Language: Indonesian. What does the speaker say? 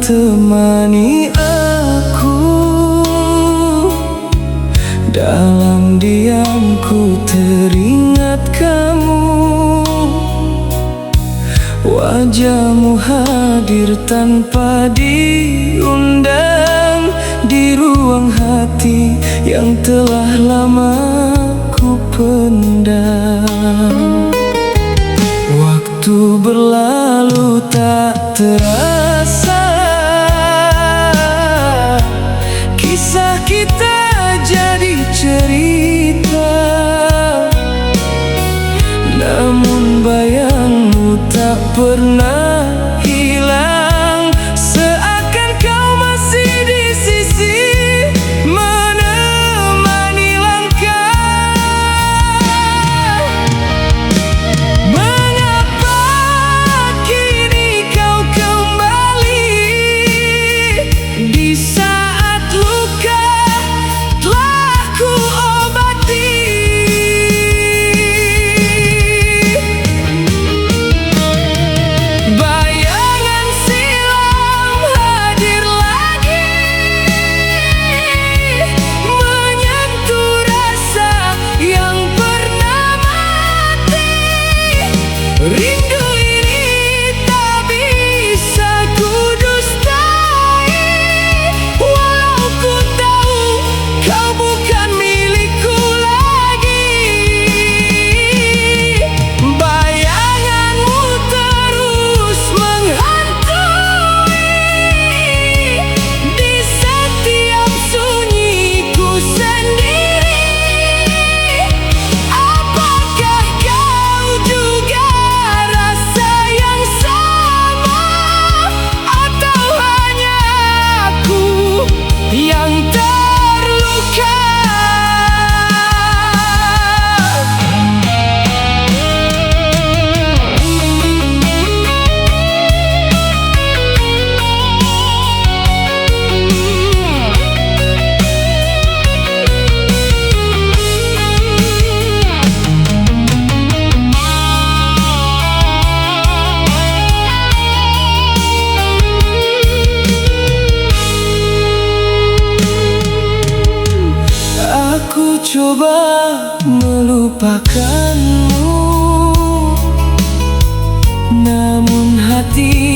temani aku. Dalam diamku teringat kamu, wajahmu hadir tanpa diundang di ruang hati yang telah lama ku pendam. Waktu berlalu tak terasa, kisah kita jadi cerita. Namun bayangmu tak pernah hilang, seakan kau masih di sisi menemani langkah. Mengapa kini kau kembali di saat luka telah ku obati? Bayangan silam hadir lagi, menyentuh rasa yang pernah mati. Rindu ini tak bisa ku dustai, walau ku tahu kau bukan milikku lagi. Bayanganmu terus menghantui di setiap sunyiku sendiri. Apakah kau juga rasa yang sama, atau hanya aku yang terluka? Aku coba melupakanmu, namun hati